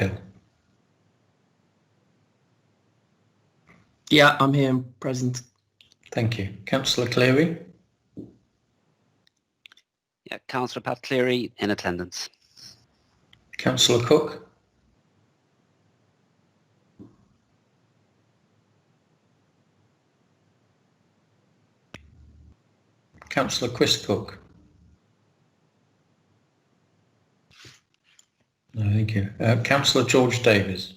Cahill. Yeah, I'm here and present. Thank you. Councillor Cleary. Yeah, Councillor Pat Cleary in attendance. Councillor Cook. Councillor Chris Cook. No, thank you. Councillor George Davies.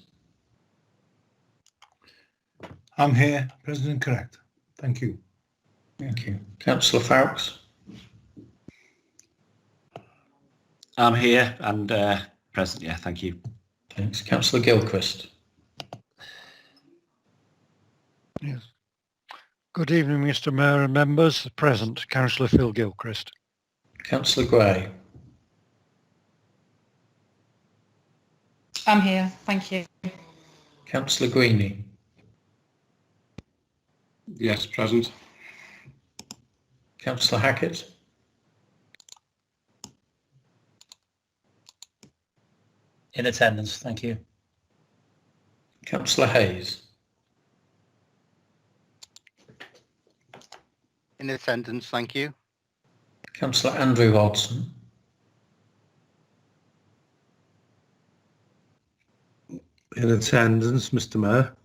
I'm here, President correct. Thank you. Thank you. Councillor Farrocks. I'm here and present. Yeah, thank you. Thanks. Councillor Gilchrist. Yes. Good evening, Mr. Mayor and members. Present, Councillor Phil Gilchrist. Councillor Gray. I'm here, thank you. Councillor Greenie. Yes, present. Councillor Hackett. In attendance, thank you. Councillor Hayes. In attendance, thank you. Councillor Andrew Hodson. In attendance, Mr. Mayor.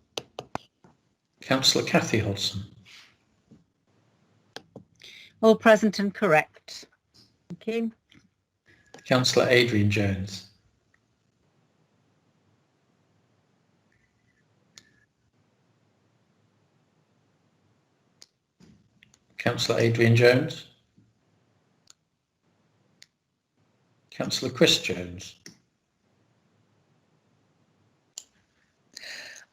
Councillor Cathy Hodson. All present and correct. Thank you. Councillor Adrian Jones. Councillor Adrian Jones. Councillor Chris Jones.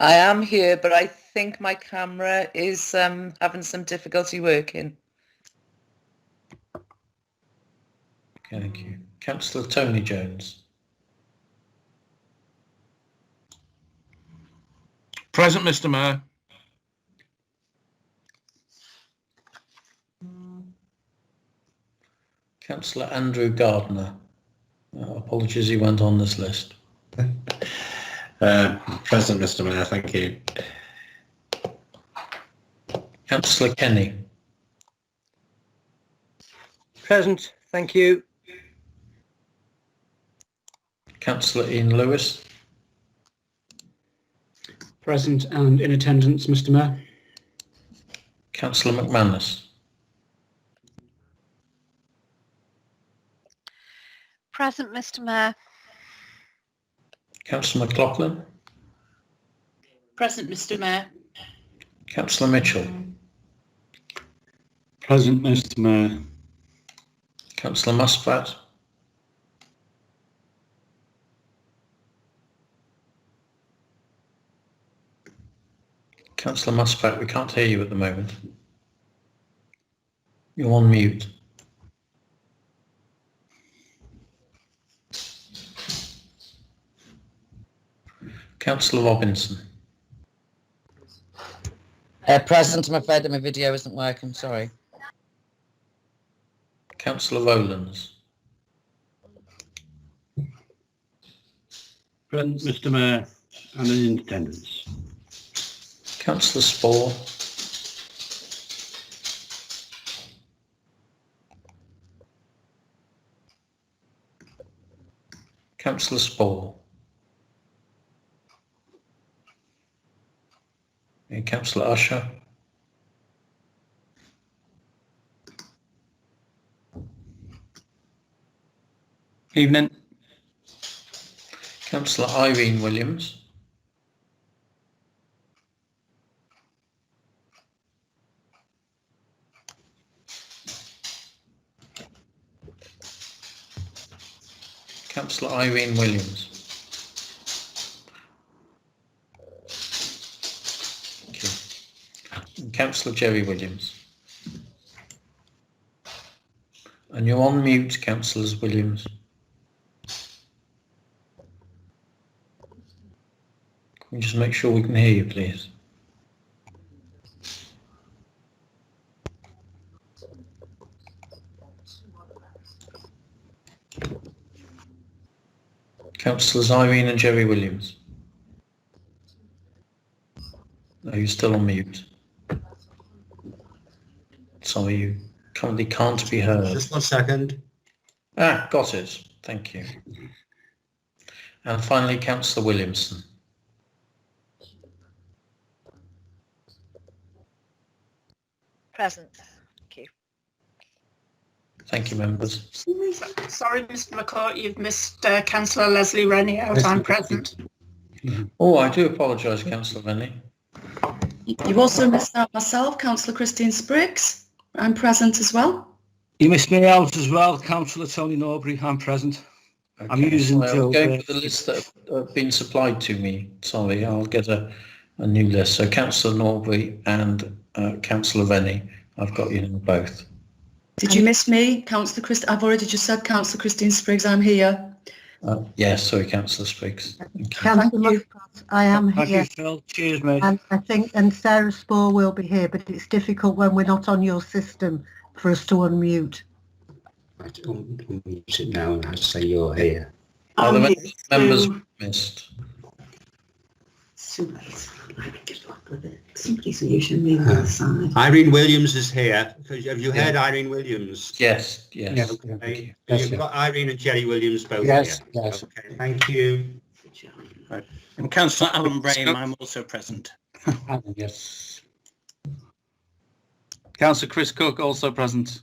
I am here, but I think my camera is having some difficulty working. Okay, thank you. Councillor Tony Jones. Present, Mr. Mayor. Councillor Andrew Gardner. Apologies, he went on this list. Present, Mr. Mayor. Thank you. Councillor Kenny. Present, thank you. Councillor Ian Lewis. Present and in attendance, Mr. Mayor. Councillor McManus. Present, Mr. Mayor. Councillor McLaughlin. Present, Mr. Mayor. Councillor Mitchell. Present, Mr. Mayor. Councillor Muspratt. Councillor Muspratt, we can't hear you at the moment. You're on mute. Councillor Robinson. Present, I'm afraid my video isn't working, sorry. Councillor Rowlands. Present, Mr. Mayor, and in attendance. Councillor Spore. Councillor Spore. And Councillor Usher. Evening. Councillor Irene Williams. Councillor Irene Williams. And Councillor Jerry Williams. And you're on mute, Councillors Williams. Can we just make sure we can hear you, please? Councillors Irene and Jerry Williams. No, you're still on mute. Sorry, you currently can't be heard. Just 1 second. Ah, got it. Thank you. And finally, Councillor Williamson. Present. Thank you. Thank you, members. Sorry, Mr McCourt, you've missed Councillor Leslie Rennie out. I'm present. Oh, I do apologise, Councillor Rennie. You've also missed out myself, Councillor Christine Spriggs. I'm present as well. You missed me out as well, Councillor Tony Norbury. I'm present. Okay, I'm using so I'll go for the list that have been supplied to me. Sorry, I'll get a new list. So Councillor Norbury and Councillor Rennie, I've got you now both. Did you miss me, Councillor Christine? I've already just said Councillor Christine Spriggs. I'm here. Yes, sorry, Councillor Spriggs. Thank you. Councillor Muscat, I am Thank here. you, Phil. Cheers, mate. And Sarah Spore will be here, but it's difficult when we're not on your system for us to unmute. I don't unmute it now and I say you're here. Are there any members missed? Somebody's usually me on the side. Irene Williams is here. Have you heard Irene Williams? Yes, yes. Yeah, Thank okay. you. You've got Irene and Jerry Williams both Yes, here. yes. Okay, thank you. And Councillor Alan Braham, I'm also present. Yes. Councillor Chris Cook, also present.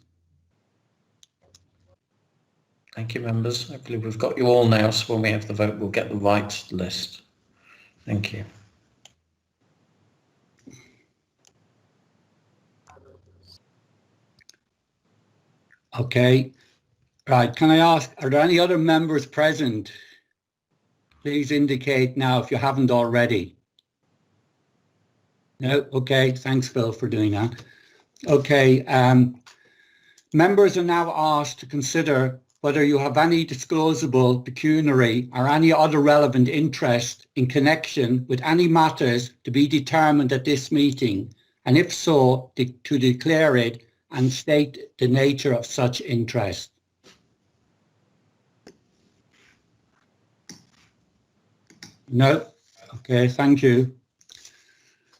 Thank you, members. Hopefully we've got you all now, so when we have the vote, we'll get the right list. Thank you. Okay. Right, can I ask, are there any other members present? Please indicate now if you haven't already. No? Okay, thanks Phil for doing that. Okay, members are now asked to consider whether you have any disclosable, pecuniary or any other relevant interest in connection with any matters to be determined at this meeting, and if so, to declare it and state the nature of such interest. No? Okay, thank you.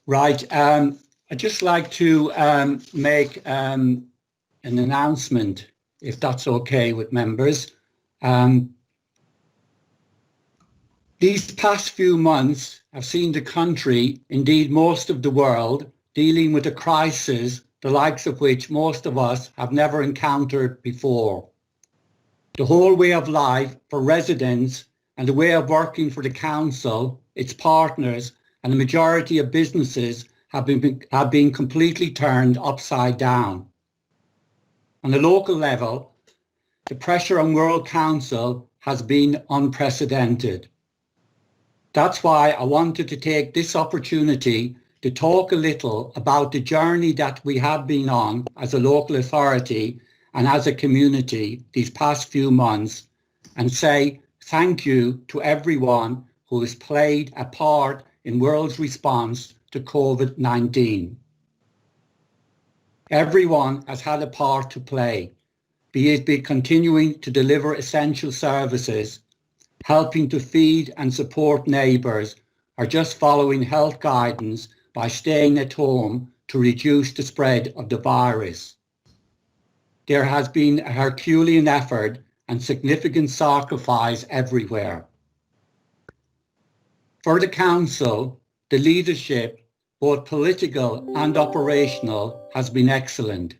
Right, I'd just like to make an announcement, if that's okay with members. These past few months have seen the country, indeed most of the world, dealing with a crisis the likes of which most of us have never encountered before. The whole way of life for residents and the way of working for the council, its partners and the majority of businesses have been completely turned upside down. On the local level, the pressure on Wirral Council has been unprecedented. That's why I wanted to take this opportunity to talk a little about the journey that we have been on as a local authority and as a community these past few months, and say thank you to everyone who has played a part in Wirral's response to COVID-19. Everyone has had a part to play, be it be continuing to deliver essential services, helping to feed and support neighbours, or just following health guidance by staying at home to reduce the spread of the virus. There has been a Herculean effort and significant sacrifice everywhere. For the Council, the leadership, both political and operational, has been excellent.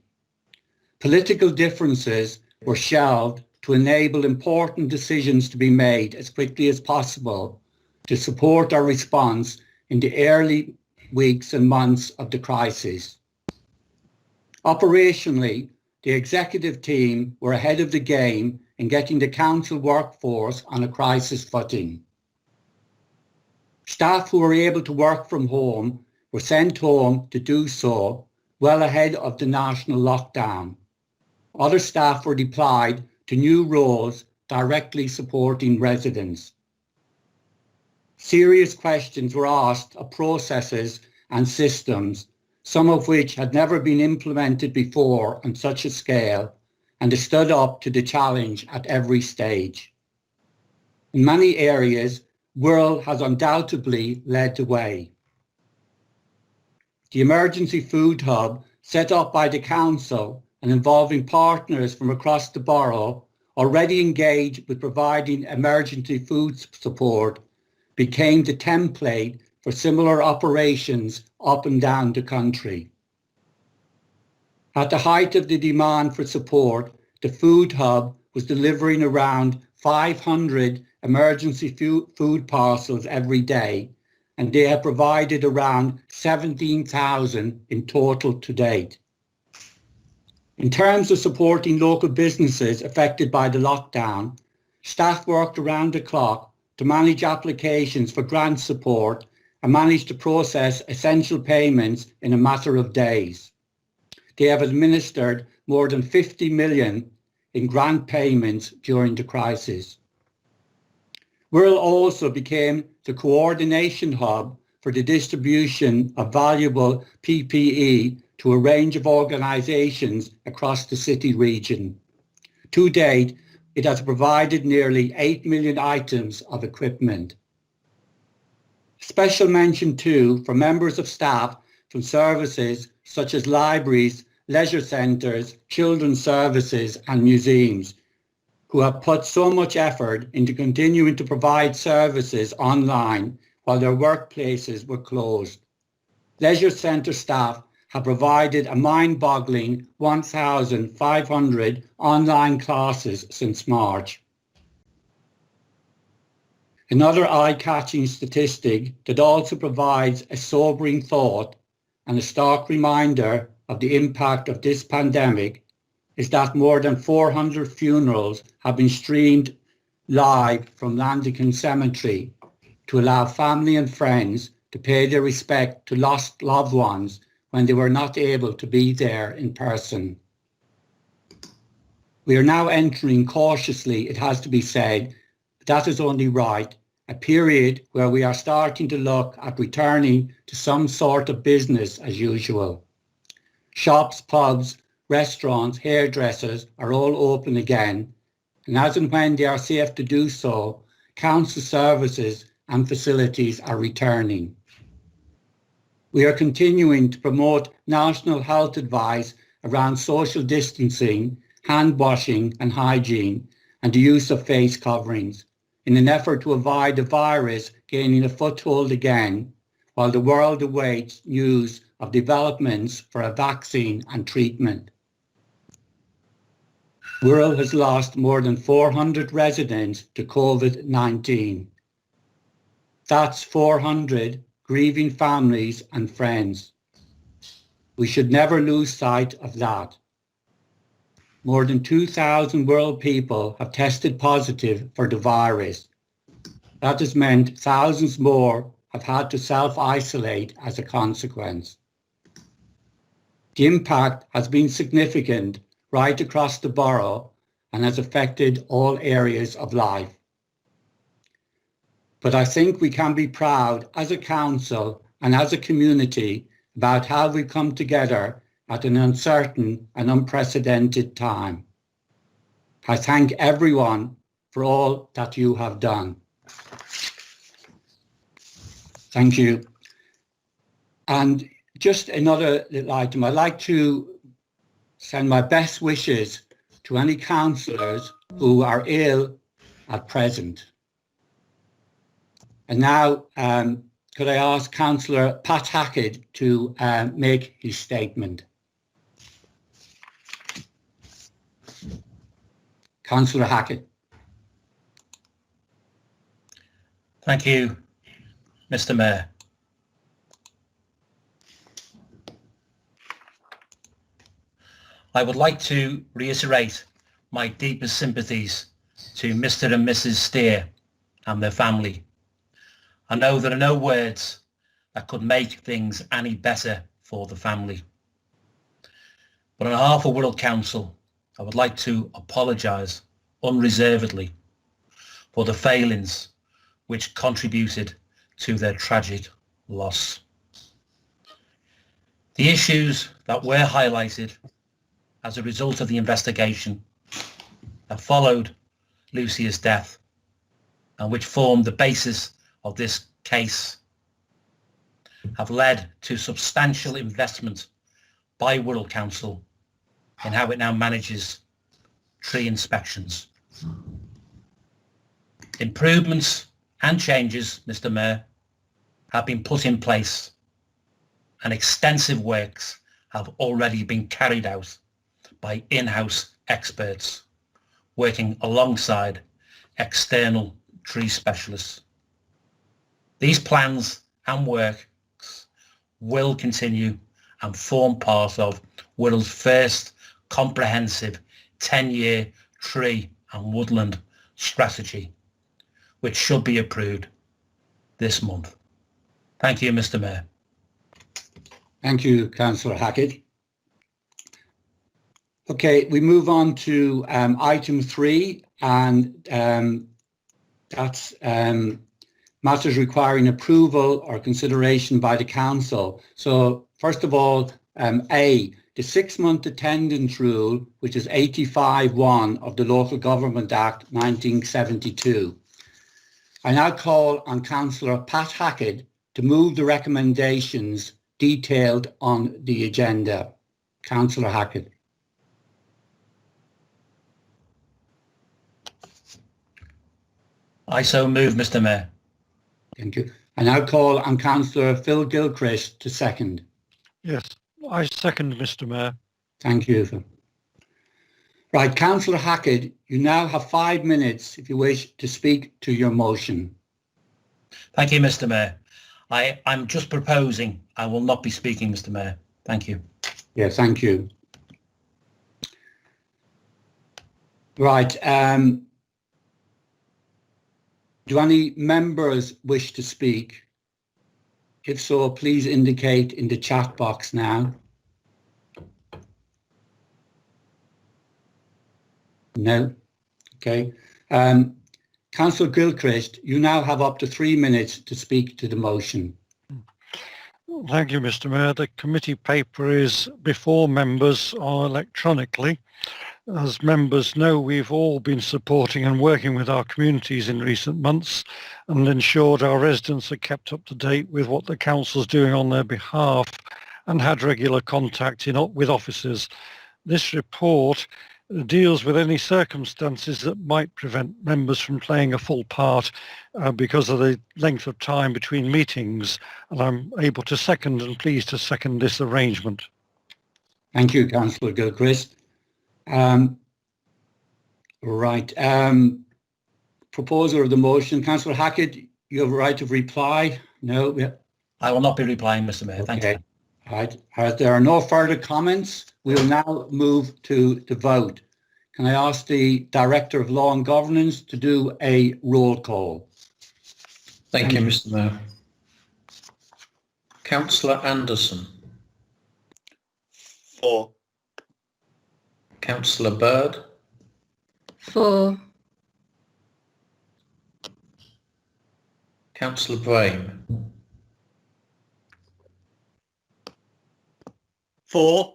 Political differences were shelved to enable important decisions to be made as quickly as possible to support our response in the early weeks and months of the crisis. Operationally, the executive team were ahead of the game in getting the council workforce on a crisis footing. Staff who were able to work from home were sent home to do so well ahead of the national lockdown. Other staff were deployed to new roles directly supporting residents. Serious questions were asked of processes and systems, some of which had never been implemented before on such a scale, and they stood up to the challenge at every stage. In many areas, Wirral has undoubtedly led the way. The emergency food hub set up by the council and involving partners from across the borough already engaged with providing emergency food support became the template for similar operations up and down the country. At the height of the demand for support, the food hub was delivering around 500 emergency food parcels every day, and they have provided around 17,000 in total to date. In terms of supporting local businesses affected by the lockdown, staff worked around the clock to manage applications for grant support and managed to process essential payments in a matter of days. They have administered more than 50 million in grant payments during the crisis. Wirral also became the coordination hub for the distribution of valuable PPE to a range of organisations across the city region. To date, it has provided nearly 8 million items of equipment. Special mention too for members of staff from services such as libraries, leisure centres, children's services and museums, who have put so much effort into continuing to provide services online while their workplaces were closed. Leisure centre staff have provided a mind-boggling 1,500 online classes since March. Another eye-catching statistic that also provides a sobering thought and a stark reminder of the impact of this pandemic is that more than 400 funerals have been streamed live from Landican Cemetery to allow family and friends to pay their respect to lost loved ones when they were not able to be there in person. We are now entering cautiously, it has to be said, but that is only right, a period where we are starting to look at returning to some sort of business as usual. Shops, pubs, restaurants, hairdressers are all open again, and as and when they are safe to do so, council services and facilities are returning. We are continuing to promote national health advice around social distancing, hand washing and hygiene, and the use of face coverings in an effort to avoid the virus gaining a foothold again, while the world awaits news of developments for a vaccine and treatment. Wirral has lost more than 400 residents to COVID-19. That's 400 grieving families and friends. We should never lose sight of that. More than 2,000 Wirral people have tested positive for the virus. That has meant thousands more have had to self-isolate as a consequence. The impact has been significant right across the borough and has affected all areas of life. But I think we can be proud as a council and as a community about how we come together at an uncertain and unprecedented time. I thank everyone for all that you have done. Thank you. And just another little item, I'd like to send my best wishes to any councillors who are ill at present. And now, could I ask Councillor Pat Hackett to make his statement? Councillor Hackett. Thank you, Mr. Mayor. I would like to reiterate my deepest sympathies to Mr. and Mrs. Steer and their family. I know there are no words that could make things any better for the family. But on behalf of Wirral Council, I would like to apologise unreservedly for the failings which contributed to their tragic loss. The issues that were highlighted as a result of the investigation that followed Lucia's death and which form the basis of this case have led to substantial investment by Wirral Council in how it now manages tree inspections. Improvements and changes, Mr. Mayor, have been put in place and extensive works have already been carried out by in-house experts working alongside external tree specialists. These plans and works will continue and form part of Wirral's first comprehensive 10-year tree and woodland strategy, which should be approved this month. Thank you, Mr. Mayor. Thank you, Councillor Hackett. Okay, we move on to item 3, and that's matters requiring approval or consideration by the council. So first of all, A, the 6-month attendance rule, which is 85(1) of the Local Government Act 1972. I now call on Councillor Pat Hackett to move the recommendations detailed on the agenda. Councillor Hackett. I so move, Mr. Mayor. Thank you. I now call on Councillor Phil Gilchrist to second. Yes, I second, Mr. Mayor. Thank you, Phil. Right, Councillor Hackett, you now have 5 minutes if you wish to speak to your motion. Thank you, Mr. Mayor. I'm just proposing. I will not be speaking, Mr. Mayor. Thank you. Yeah, thank you. Right. Do any members wish to speak? If so, please indicate in the chat box now. No? Okay. Councillor Gilchrist, you now have up to 3 minutes to speak to the motion. Thank you, Mr. Mayor. The committee paper is before members electronically. As members know, we've all been supporting and working with our communities in recent months and ensured our residents are kept up to date with what the council's doing on their behalf and had regular contact with officers. This report deals with any circumstances that might prevent members from playing a full part because of the length of time between meetings, and I'm able to second and pleased to second this arrangement. Thank you, Councillor Gilchrist. Right. Proposer of the motion, Councillor Hackett, you have a right of reply. No? Yeah. I will not be replying, Mr. Mayor. Thank you. Right. As there are no further comments, we will now move to the vote. Can I ask the Director of Law and Governance to do a roll call? Thank you, Mr. Mayor. Councillor Anderson. For. Councillor Bird. For. Councillor Brame. For.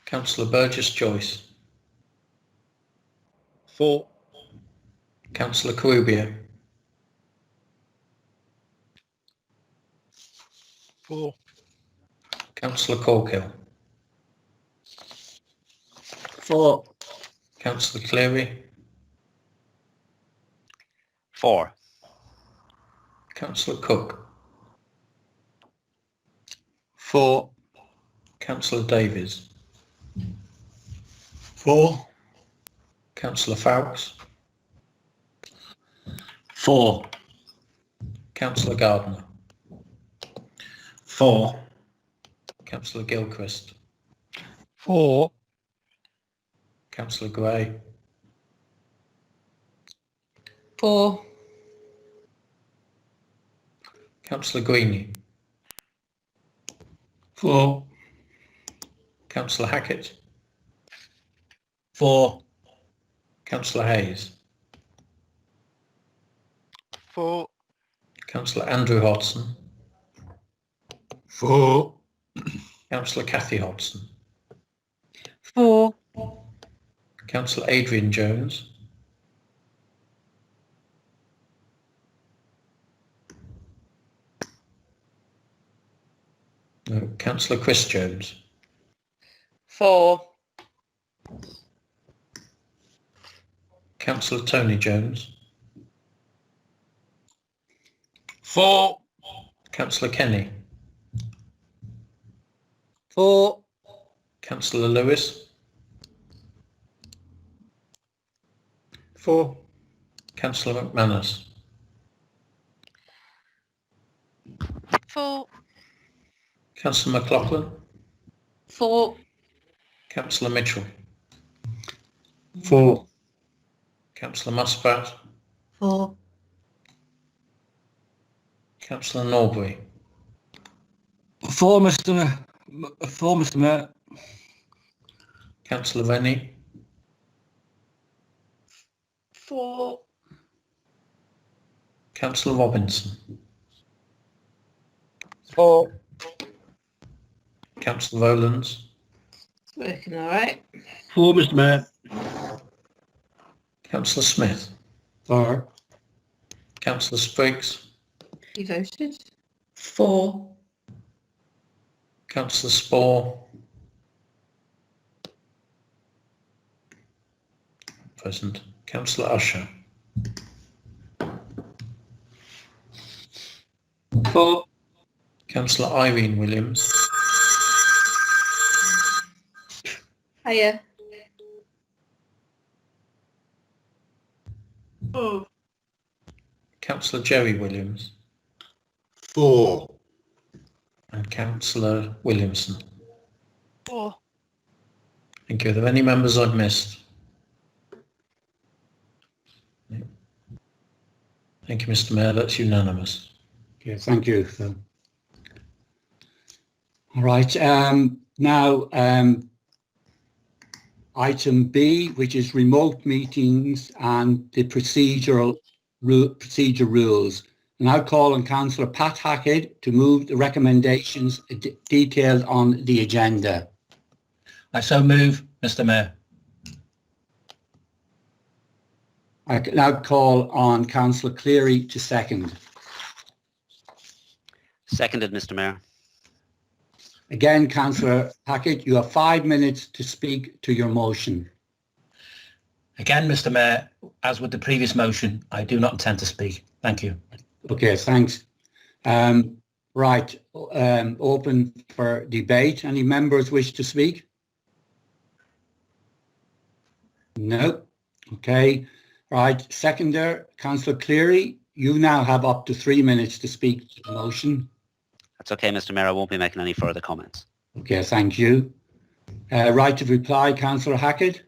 Councillor Burgess-Joyce. For. Councillor Carubia. For. Councillor Corkill. For. Councillor Cleary. For. Councillor Cook. For. Councillor Davies. For. Councillor Fowkes. For. Councillor Gardner. For. Councillor Gilchrist. For. Councillor Gray. For. Councillor Greenie. For. Councillor Hackett. For. Councillor Hayes. For. Councillor Andrew Hodson. For. Councillor Cathy Hodson. For. Councillor Adrian Jones. No. Councillor Chris Jones. 4. Councillor Tony Jones. 4. Councillor Kenny. 4. Councillor Lewis. 4. Councillor McManus. 4. Councillor McLaughlin. 4. Councillor Mitchell. 4. Councillor Muspratt. 4. Councillor Norbury. 4, Mr. Mayor. Councillor Rennie. 4. Councillor Robinson. 4. Councillor Rowlands. It's working all right. 4, Mr. Mayor. Councillor Smith. 4. Councillor Spriggs. You voted? 4. Councillor Spore. Present. Councillor Usher. 4. Councillor Irene Williams. Hiya. 'Councillor Jerry Williams. 4. And Councillor Williamson. 4. Thank you. Are there any members I've missed? Thank you, Mr. Mayor. That's unanimous. Okay, thank you, Phil. All right, now item B, which is remote meetings and the procedure rules. And I'll call on Councillor Pat Hackett to move the recommendations detailed on the agenda. I so move, Mr. Mayor. I now call on Councillor Cleary to second. Seconded, Mr. Mayor. Again, Councillor Hackett, you have 5 minutes to speak to your motion. Again, Mr. Mayor, as with the previous motion, I do not intend to speak. Thank you. Okay, thanks. Right, open for debate. Any members wish to speak? No. Okay. Right, seconder, Councillor Cleary, you now have up to 3 minutes to speak to the motion. That's okay, Mr. Mayor. I won't be making any further comments. Okay, thank you. Right to reply, Councillor Hackett.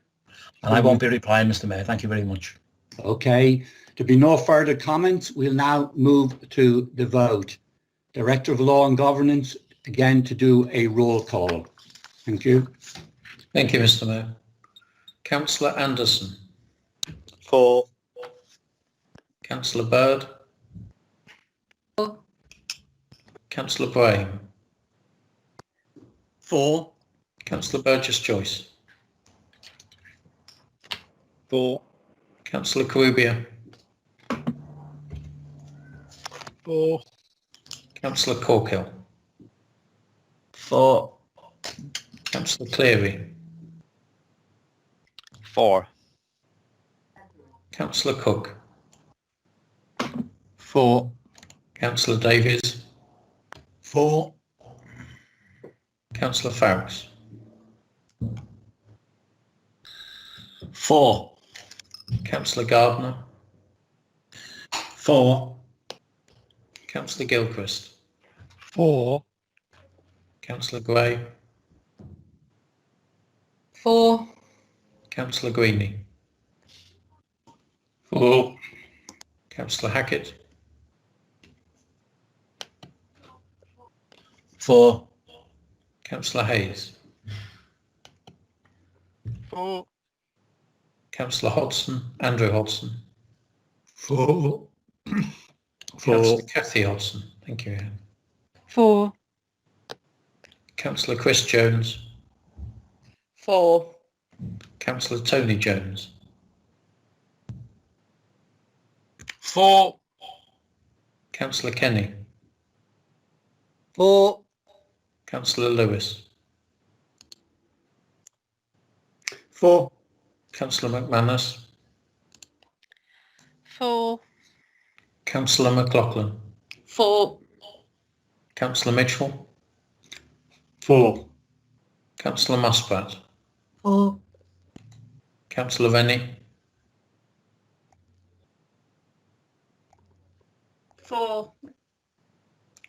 And I won't be replying, Mr. Mayor. Thank you very much. Okay, to be no further comments, we'll now move to the vote. Director of Law and Governance, again to do a roll call. Thank you. Thank you, Mr. Mayor. Councillor Anderson. 4. Councillor Bird. 4. Councillor Brahim. 4. Councillor Burgess-Joyce. 4. Councillor Corubia. 4. Councillor Corkill. 4. Councillor Cleary. 4. Councillor Cook. 4. Councillor Davies. 4. Councillor Farris. 4. Councillor Gardner. 4. Councillor Gilchrist. 4. Councillor Gray. 4. Councillor Greenie. 4. Councillor Hackett. 4. Councillor Hayes. 4. Councillor Hodson. Andrew Hodson. 4. Councillor Kathy Hodson. Thank you, Anne. 4. Councillor Chris Jones. 4. Councillor Tony Jones. 4. Councillor Kenny. 4. Councillor Lewis. 4. Councillor McManus. 4. Councillor McLaughlin. 4. Councillor Mitchell. 4. Councillor Muspratt. 4. Councillor Venny. 4.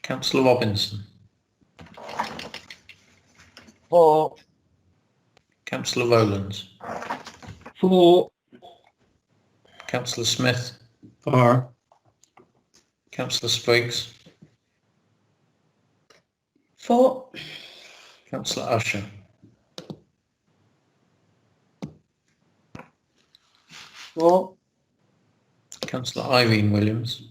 Councillor Robinson. 4. Councillor Rowlands. 4. Councillor Smith. 4. Councillor Spriggs. 4. Councillor Usher. 4. Councillor Irene Williams.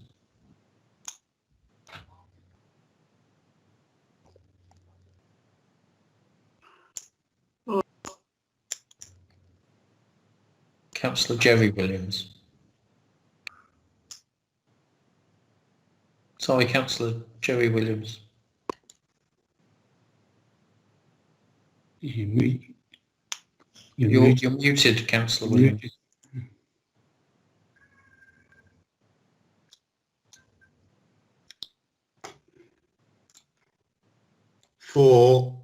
4. Councillor Jerry Williams. Sorry, Councillor Jerry Williams. You're You're muted, Councillor Williams. muted. 4.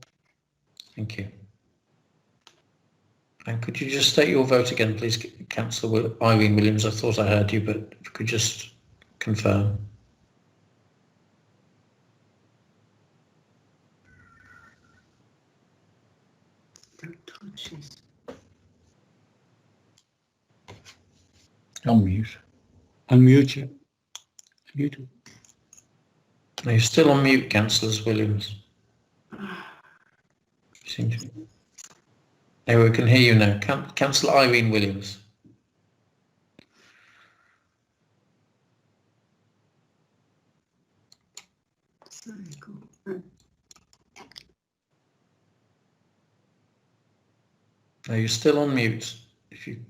Thank you. And could you just state your vote again, please, Councillor Irene Williams? I thought I heard you, but if you could just confirm. Unmute. Unmute you. Mute. No, you're still on mute, Councillor Williams. You seem to... There, we can hear you now. Councillor Irene Williams. No, you're still on mute. If you...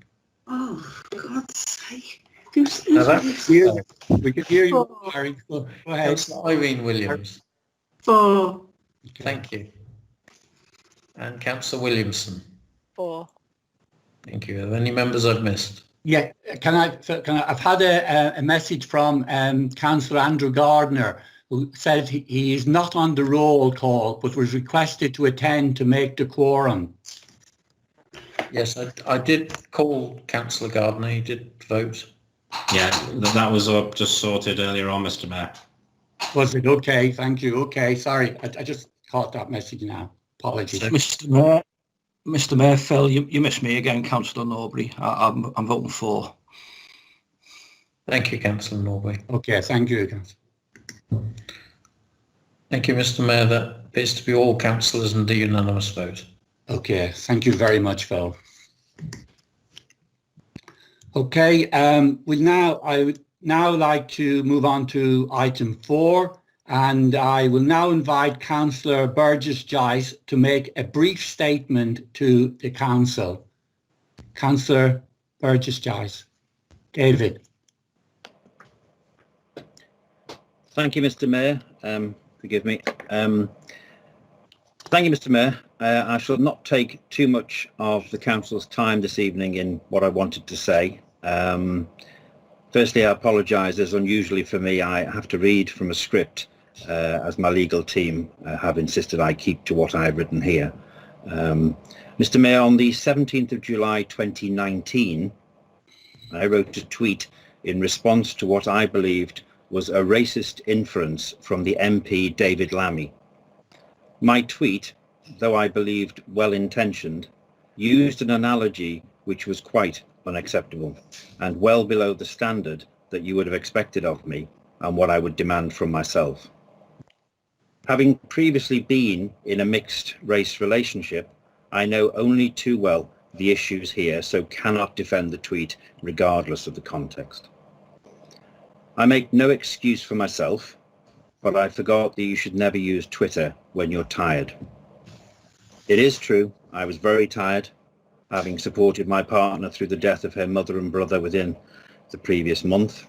Oh, for God's sake. Now that, We can hear you, Harry. Go ahead. Councillor Irene Williams. 4. Thank you. And Councillor Williamson. 4. Thank you. Are there any members I've missed? Yeah, I've had a message from Councillor Andrew Gardner, who said he is not on the roll call, but was requested to attend to make the quorum. Yes, I did call Councillor Gardner. He did vote. Yeah, that was just sorted earlier on, Mr. Mayor. Was it? Okay, thank you. Okay, sorry, I just caught that message now. Apologies. Mr. Mayor, Phil, you missed me again, Councillor Norbury. I'm voting 4. Thank you, Councillor Norbury. Okay, thank you, Councillor. Thank you, Mr. Mayor. That appears to be all councillors and the unanimous vote. Okay, thank you very much, Phil. Okay, I would now like to move on to item 4, and I will now invite Councillor Burgess-Joyce to make a brief statement to the Council. Councillor Burgess-Joyce. David. Thank you, Mr. Mayor. Forgive me. Thank you, Mr. Mayor. I shall not take too much of the Council's time this evening in what I wanted to say. Firstly, I apologise, as unusually for me, I have to read from a script, as my legal team have insisted I keep to what I've written here. Mr. Mayor, on the 17th of July 2019, I wrote a tweet in response to what I believed was a racist inference from the MP David Lammy. My tweet, though I believed well-intentioned, used an analogy which was quite unacceptable and well below the standard that you would have expected of me and what I would demand from myself. Having previously been in a mixed race relationship, I know only too well the issues here, so cannot defend the tweet regardless of the context. I make no excuse for myself, but I forgot that you should never use Twitter when you're tired. It is true, I was very tired, having supported my partner through the death of her mother and brother within the previous month.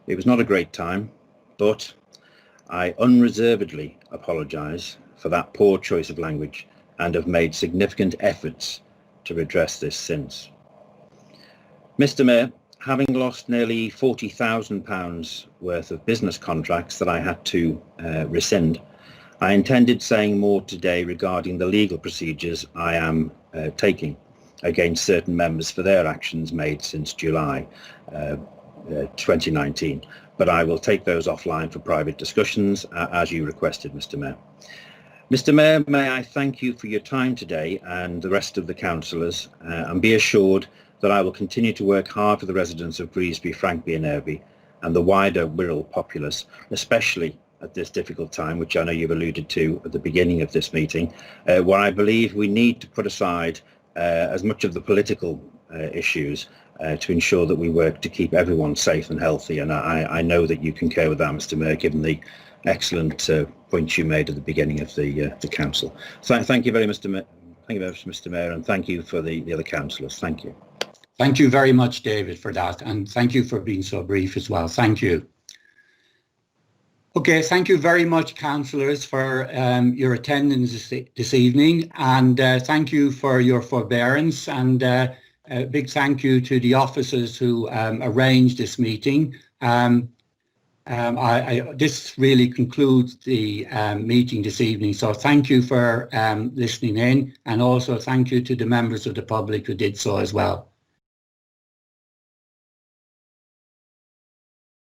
It was not a great time, but I unreservedly apologise for that poor choice of language and have made significant efforts to redress this since. Mr. Mayor, having lost nearly £40,000 worth of business contracts that I had to rescind, I intended saying more today regarding the legal procedures I am taking against certain members for their actions made since July 2019, but I will take those offline for private discussions as you requested, Mr. Mayor. Mr. Mayor, may I thank you for your time today and the rest of the councillors, and be assured that I will continue to work hard for the residents of Greasby, Frankby and Airby and the wider Wirral populace, especially at this difficult time, which I know you've alluded to at the beginning of this meeting, where I believe we need to put aside as much of the political issues to ensure that we work to keep everyone safe and healthy. And I know that you concur with that, Mr. Mayor, given the excellent points you made at the beginning of the council. So thank you very much, Mr. Mayor, and thank you for the other councillors. Thank you. Thank you very much, David, for that, and thank you for being so brief as well. Thank you. Okay, thank you very much, councillors, for your attendance this evening, and thank you for your forbearance, and a big thank you to the officers who arranged this meeting. This really concludes the meeting this evening, so thank you for listening in, and also thank you to the members of the public who did so as well.